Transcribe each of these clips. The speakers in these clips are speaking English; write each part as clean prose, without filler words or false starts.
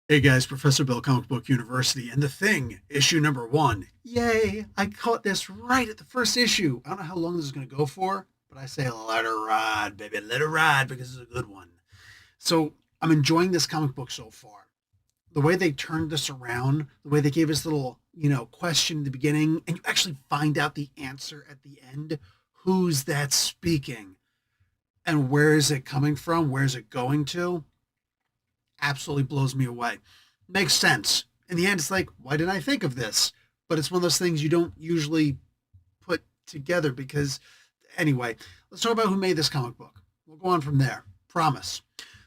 Hey guys, Professor Bill, Comic Book University, and The Thing, issue number one. Yay! I caught this right at the first issue. I don't know how long this is going to go for, but I say let her ride, baby, let her ride because it's a good one. So I'm enjoying this comic book so far. The way they turned this around, the way they gave us little, question in the beginning, and you actually find out the answer at the end. Who's that speaking? And where is it coming from? Where is it going to? Absolutely blows me away. Makes sense. In the end, it's like, why didn't I think of this? But it's one of those things you don't usually put together because, anyway, let's talk about who made this comic book. We'll go on from there. Promise.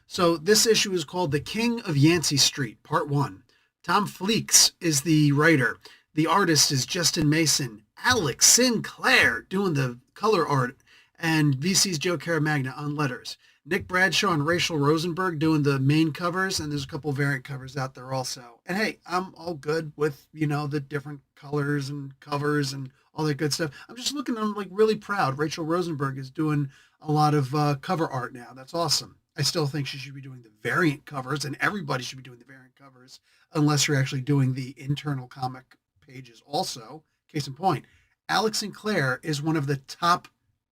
So this issue is called The King of Yancey Street, Part 1. Tom Fleeks is the writer. The artist is Justin Mason. Alex Sinclair doing the color art, and VC's Joe Caramagna on letters. Nick Bradshaw and Rachel Rosenberg doing the main covers, and there's a couple variant covers out there also. And hey, I'm all good with, the different colors and covers and all that good stuff. I'm just looking, I'm like really proud. Rachel Rosenberg is doing a lot of cover art now. That's awesome. I still think she should be doing the variant covers, and everybody should be doing the variant covers, unless you're actually doing the internal comic pages also. Case in point, Alex Sinclair is one of the top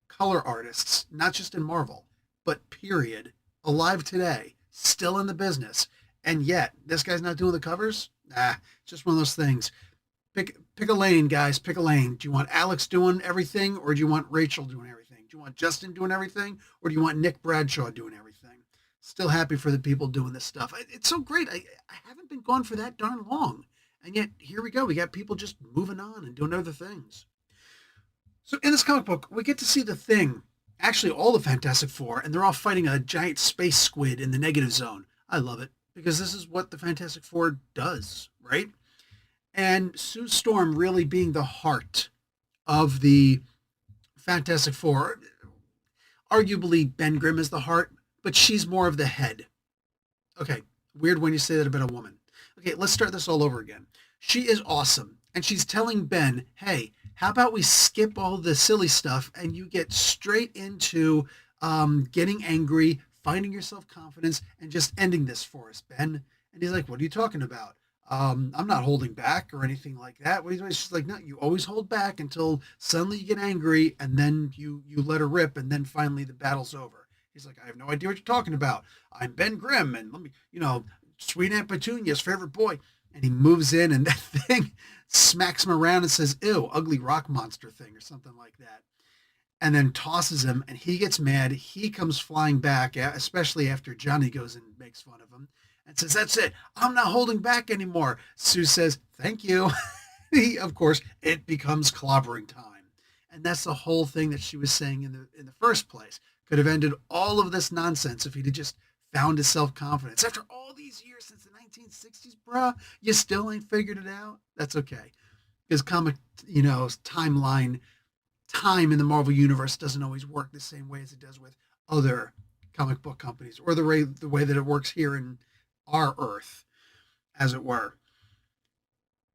color artists, not just in Marvel, but period, alive today, still in the business. And yet, this guy's not doing the covers? Nah, just one of those things. Pick a lane, guys. Pick a lane. Do you want Alex doing everything, or do you want Rachel doing everything? Do you want Justin doing everything, or do you want Nick Bradshaw doing everything? Still happy for the people doing this stuff. It's so great. I haven't been gone for that darn long. And yet, here we go. We got people just moving on and doing other things. So in this comic book, we get to see the Thing, actually all the Fantastic Four, and they're all fighting a giant space squid in the negative zone. I love it because this is what the Fantastic Four does, right? And Sue Storm really being the heart of the Fantastic Four. Arguably, Ben Grimm is the heart, but she's more of the head. Okay, weird when you say that about a woman. Okay, let's start this all over again. She is awesome, and she's telling Ben, hey, how about we skip all the silly stuff and you get straight into getting angry, finding your self confidence, and just ending this for us, Ben? And he's like, what are you talking about? I'm not holding back or anything like that. It's just like, no, you always hold back until suddenly you get angry and then you let her rip and then finally the battle's over. He's like, I have no idea what you're talking about. I'm Ben Grimm and let me, Sweet Aunt Petunia's favorite boy. And he moves in and that thing smacks him around and says, ew, ugly rock monster thing or something like that. And then tosses him and he gets mad. He comes flying back, especially after Johnny goes and makes fun of him and says, that's it. I'm not holding back anymore. Sue says, thank you. Of course, it becomes clobbering time. And that's the whole thing that she was saying in the first place. Could have ended all of this nonsense if he'd have just found his self-confidence. After all these years since the 1960s, bruh, you still ain't figured it out? That's okay. Because comic, timeline, time in the Marvel Universe doesn't always work the same way as it does with other comic book companies or the way that it works here in our Earth, as it were.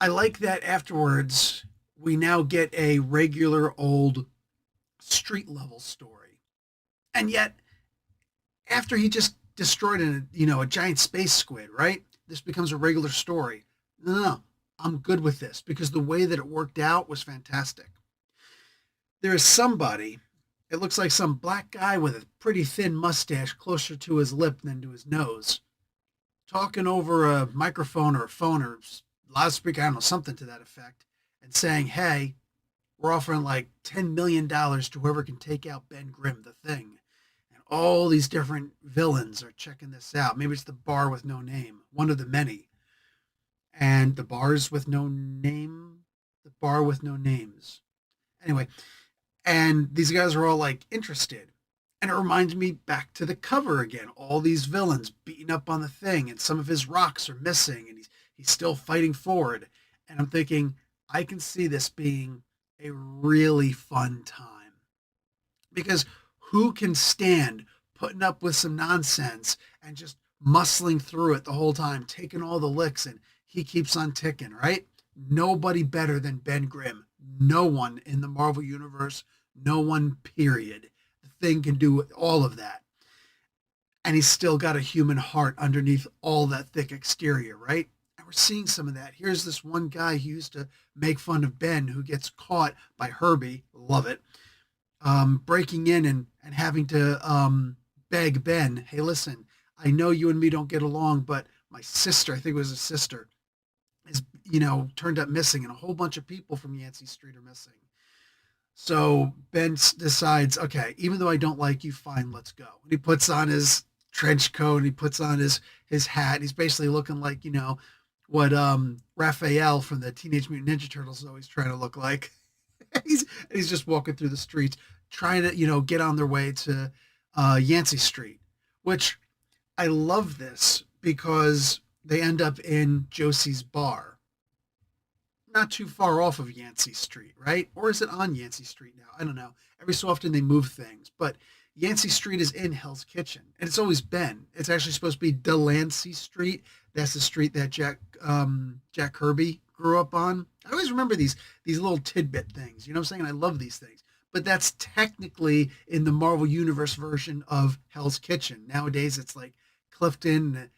I like that afterwards we now get a regular old street level story. And yet, after he just destroyed a giant space squid, right? This becomes a regular story. No, I'm good with this because the way that it worked out was fantastic. There is somebody, it looks like some black guy with a pretty thin mustache closer to his lip than to his nose, talking over a microphone or a phone or loudspeaker, I don't know, something to that effect, and saying, hey, we're offering like $10 million to whoever can take out Ben Grimm, the Thing. And all these different villains are checking this out. Maybe it's the bar with no name, one of the many. And the bars with no name, the bar with no names. Anyway, and these guys are all like interested. And it reminds me back to the cover again. All these villains beating up on the Thing, and some of his rocks are missing, and he's still fighting forward. And I'm thinking, I can see this being a really fun time. Because who can stand putting up with some nonsense and just muscling through it the whole time, taking all the licks, and he keeps on ticking, right? Nobody better than Ben Grimm. No one in the Marvel Universe, no one, period. The Thing can do all of that. and he's still got a human heart underneath all that thick exterior, right? And we're seeing some of that. Here's this one guy who used to make fun of Ben, who gets caught by Herbie, love it, breaking in and having to beg Ben, hey, listen, I know you and me don't get along, but my sister, I think it was his sister, is, turned up missing, and a whole bunch of people from Yancey Street are missing. So Ben decides, okay, even though I don't like you, fine, let's go. And he puts on his trench coat and he puts on his hat. He's basically looking like, what Raphael from the Teenage Mutant Ninja Turtles is always trying to look like. he's just walking through the streets trying to, get on their way to Yancey Street, which I love this because they end up in Josie's bar, not too far off of Yancey Street, right? Or is it on Yancey Street now? I don't know. Every so often they move things, but Yancey Street is in Hell's Kitchen, and it's always been. It's actually supposed to be Delancey Street. That's the street that Jack Kirby grew up on. I always remember these little tidbit things. You know what I'm saying? I love these things. But that's technically in the Marvel Universe version of Hell's Kitchen. Nowadays, it's like Clifton.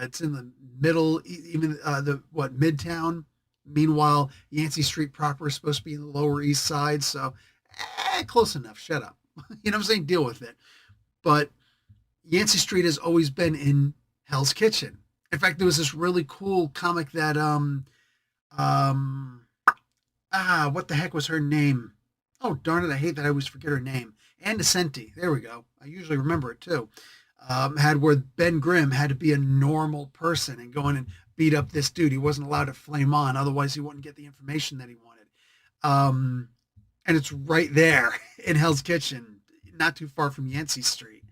It's in the middle, even the Midtown. Meanwhile, Yancey Street proper is supposed to be in the Lower East Side. So, close enough. Shut up. You know what I'm saying? Deal with it. But Yancey Street has always been in Hell's Kitchen. In fact, there was this really cool comic that what the heck was her name? Oh, darn it, I hate that I always forget her name. Ann Nesenti. There we go. I usually remember it too. Had where Ben Grimm had to be a normal person and go in and beat up this dude. He wasn't allowed to flame on, otherwise he wouldn't get the information that he wanted. And it's right there in Hell's Kitchen, not too far from Yancey Street.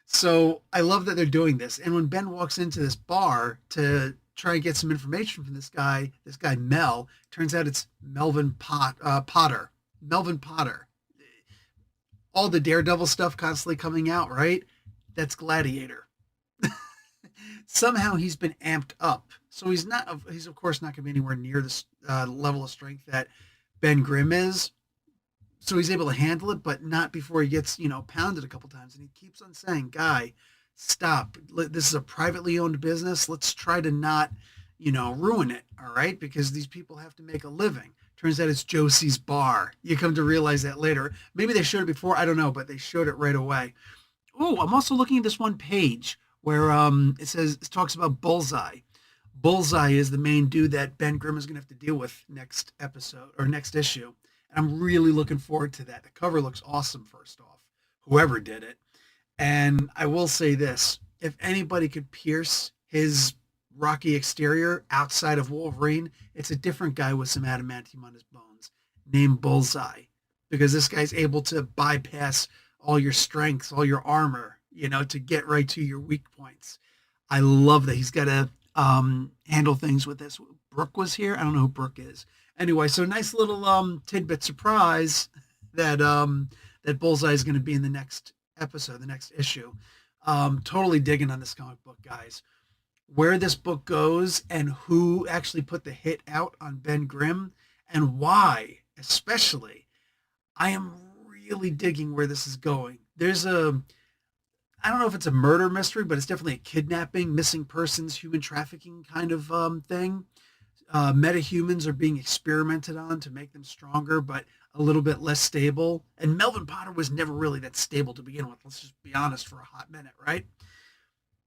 So I love that they're doing this. And when Ben walks into this bar to try and get some information from this guy Mel, turns out it's Potter. Melvin Potter. All the Daredevil stuff constantly coming out, right? That's Gladiator. Somehow he's been amped up. So he's of course not going to be anywhere near the level of strength that Ben Grimm is. So he's able to handle it, but not before he gets, pounded a couple times. And he keeps on saying, guy, stop. This is a privately owned business. Let's try to not, ruin it. All right. Because these people have to make a living. Turns out it's Josie's bar. You come to realize that later. Maybe they showed it before. I don't know, but they showed it right away. Oh, I'm also looking at this one page where it talks about Bullseye. Bullseye is the main dude that Ben Grimm is going to have to deal with next episode or next issue. And I'm really looking forward to that. The cover looks awesome, first off, whoever did it. And I will say this, if anybody could pierce his rocky exterior outside of Wolverine, it's a different guy with some adamantium on his bones named Bullseye. Because this guy's able to bypass all your strengths, all your armor, to get right to your weak points. I love that he's got to handle things with this. Brooke was here. I don't know who Brooke is. Anyway, so nice little tidbit surprise that that Bullseye is going to be in the next episode, the next issue. Totally digging on this comic book, guys. Where this book goes and who actually put the hit out on Ben Grimm and why, especially, I am really digging where this is going. I don't know if it's a murder mystery, but it's definitely a kidnapping, missing persons, human trafficking kind of thing. Metahumans are being experimented on to make them stronger, but a little bit less stable. And Melvin Potter was never really that stable to begin with. Let's just be honest for a hot minute, right?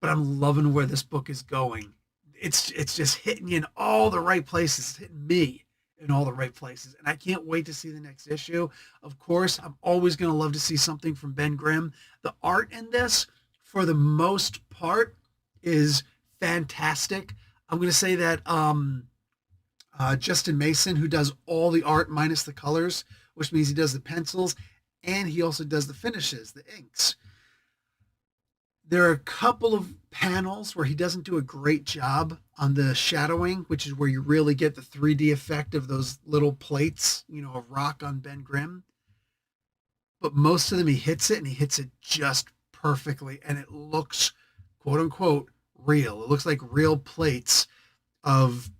But I'm loving where this book is going. It's just hitting you in all the right places. It's hitting me in all the right places. And I can't wait to see the next issue. Of course, I'm always going to love to see something from Ben Grimm. The art in this, for the most part, is fantastic. I'm going to say that Justin Mason, who does all the art minus the colors, which means he does the pencils, and he also does the finishes, the inks. There are a couple of panels where he doesn't do a great job on the shadowing, which is where you really get the 3D effect of those little plates, of rock on Ben Grimm. But most of them, he hits it, and he hits it just perfectly, and it looks, quote unquote, real. It looks like real plates of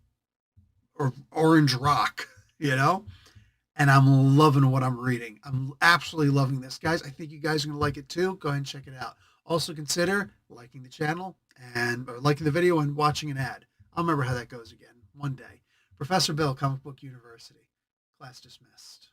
orange rock, and I'm loving what I'm reading. I'm absolutely loving this, guys. I think you guys are going to like it too. Go ahead and check it out. Also consider liking the channel or liking the video and watching an ad. I'll remember how that goes again one day. Professor Bill, Comic Book University. Class dismissed.